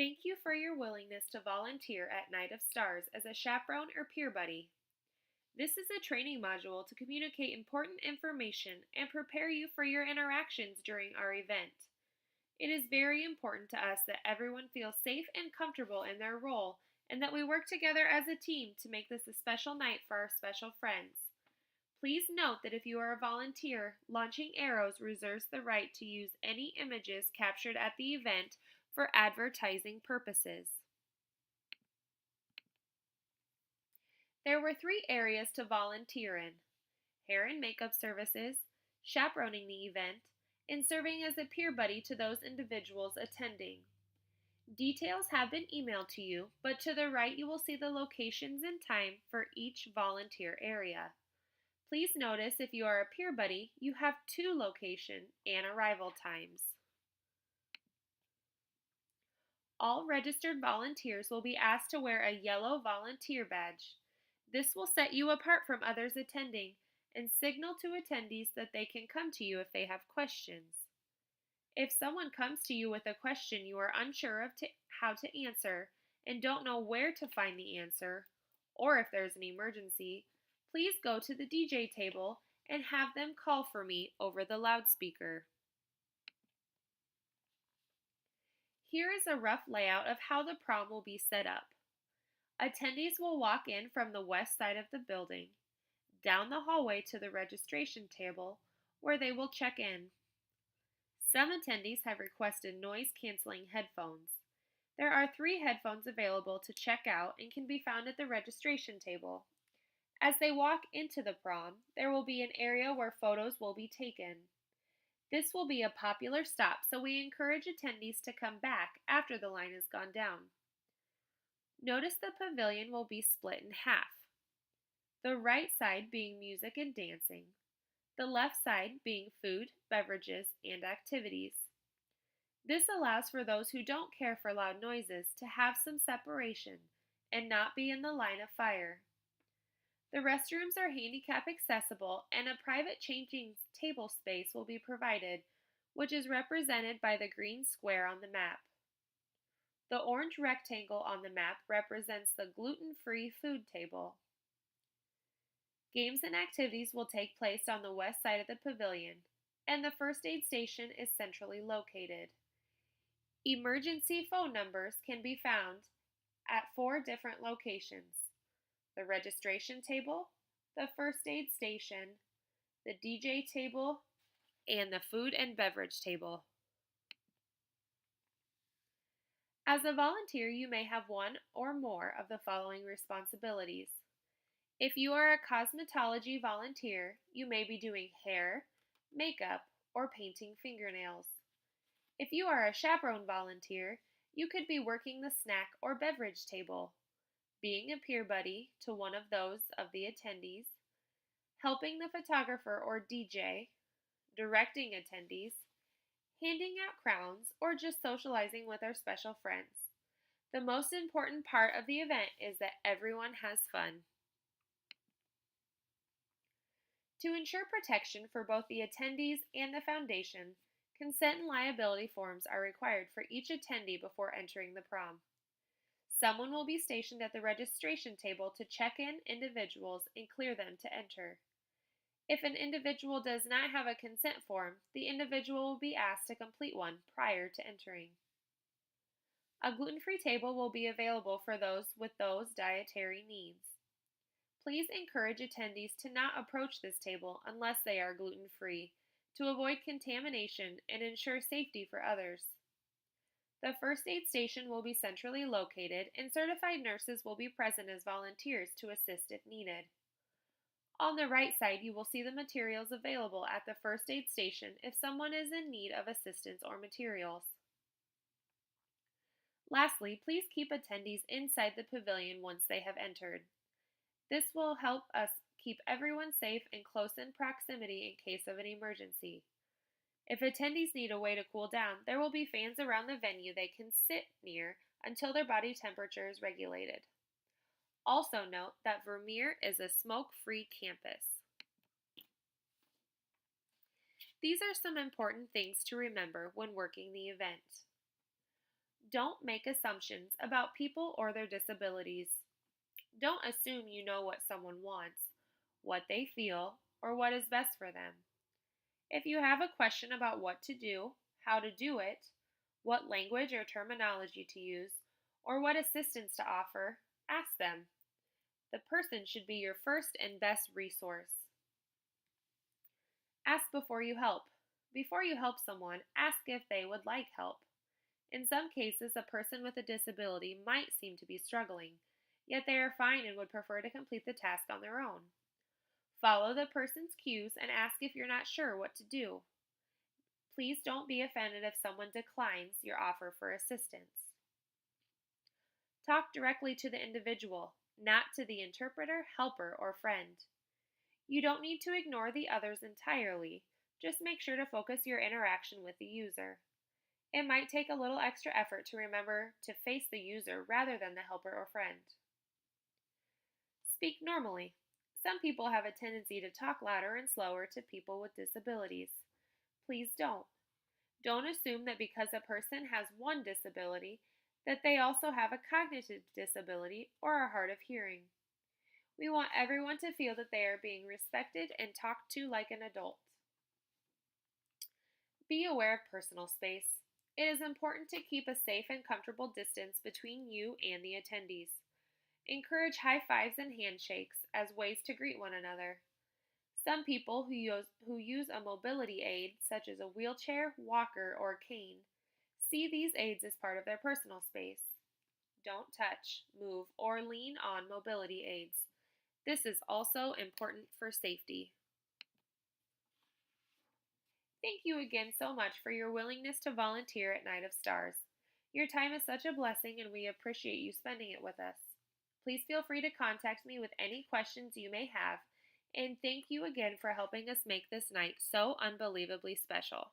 Thank you for your willingness to volunteer at Night of Stars as a chaperone or peer buddy. This is a training module to communicate important information and prepare you for your interactions during our event. It is very important to us that everyone feels safe and comfortable in their role and that we work together as a team to make this a special night for our special friends. Please note that if you are a volunteer, Launching Arrows reserves the right to use any images captured at the event for advertising purposes. There were 3 areas to volunteer in: hair and makeup services, chaperoning the event, and serving as a peer buddy to those individuals attending. Details have been emailed to you, but to the right you will see the locations and time for each volunteer area. Please notice if you are a peer buddy, you have 2 location and arrival times. All registered volunteers will be asked to wear a yellow volunteer badge. This will set you apart from others attending and signal to attendees that they can come to you if they have questions. If someone comes to you with a question you are unsure of how to answer and don't know where to find the answer, or if there's an emergency, please go to the DJ table and have them call for me over the loudspeaker. Here is a rough layout of how the prom will be set up. Attendees will walk in from the west side of the building, down the hallway to the registration table, where they will check in. Some attendees have requested noise-canceling headphones. There are 3 headphones available to check out and can be found at the registration table. As they walk into the prom, there will be an area where photos will be taken. This will be a popular stop, so we encourage attendees to come back after the line has gone down. Notice the pavilion will be split in half, the right side being music and dancing, the left side being food, beverages, and activities. This allows for those who don't care for loud noises to have some separation and not be in the line of fire. The restrooms are handicap accessible and a private changing table space will be provided, which is represented by the green square on the map. The orange rectangle on the map represents the gluten-free food table. Games and activities will take place on the west side of the pavilion, and the first aid station is centrally located. Emergency phone numbers can be found at 4 different locations: the registration table, the first aid station, the DJ table, and the food and beverage table. As a volunteer, you may have one or more of the following responsibilities. If you are a cosmetology volunteer, you may be doing hair, makeup, or painting fingernails. If you are a chaperone volunteer, you could be working the snack or beverage table, being a peer buddy to one of those of the attendees, helping the photographer or DJ, directing attendees, handing out crowns, or just socializing with our special friends. The most important part of the event is that everyone has fun. To ensure protection for both the attendees and the foundation, consent and liability forms are required for each attendee before entering the prom. Someone will be stationed at the registration table to check in individuals and clear them to enter. If an individual does not have a consent form, the individual will be asked to complete one prior to entering. A gluten-free table will be available for those with those dietary needs. Please encourage attendees to not approach this table unless they are gluten-free to avoid contamination and ensure safety for others. The first aid station will be centrally located and certified nurses will be present as volunteers to assist if needed. On the right side, you will see the materials available at the first aid station if someone is in need of assistance or materials. Lastly, please keep attendees inside the pavilion once they have entered. This will help us keep everyone safe and close in proximity in case of an emergency. If attendees need a way to cool down, there will be fans around the venue they can sit near until their body temperature is regulated. Also note that Vermeer is a smoke-free campus. These are some important things to remember when working the event. Don't make assumptions about people or their disabilities. Don't assume you know what someone wants, what they feel, or what is best for them. If you have a question about what to do, how to do it, what language or terminology to use, or what assistance to offer, ask them. The person should be your first and best resource. Ask before you help. Before you help someone, ask if they would like help. In some cases, a person with a disability might seem to be struggling, yet they are fine and would prefer to complete the task on their own. Follow the person's cues and ask if you're not sure what to do. Please don't be offended if someone declines your offer for assistance. Talk directly to the individual, not to the interpreter, helper, or friend. You don't need to ignore the others entirely, just make sure to focus your interaction with the user. It might take a little extra effort to remember to face the user rather than the helper or friend. Speak normally. Some people have a tendency to talk louder and slower to people with disabilities. Please don't. Don't assume that because a person has one disability, that they also have a cognitive disability or are hard of hearing. We want everyone to feel that they are being respected and talked to like an adult. Be aware of personal space. It is important to keep a safe and comfortable distance between you and the attendees. Encourage high fives and handshakes as ways to greet one another. Some people who use a mobility aid, such as a wheelchair, walker, or cane, see these aids as part of their personal space. Don't touch, move, or lean on mobility aids. This is also important for safety. Thank you again so much for your willingness to volunteer at Night of Stars. Your time is such a blessing and we appreciate you spending it with us. Please feel free to contact me with any questions you may have, and thank you again for helping us make this night so unbelievably special.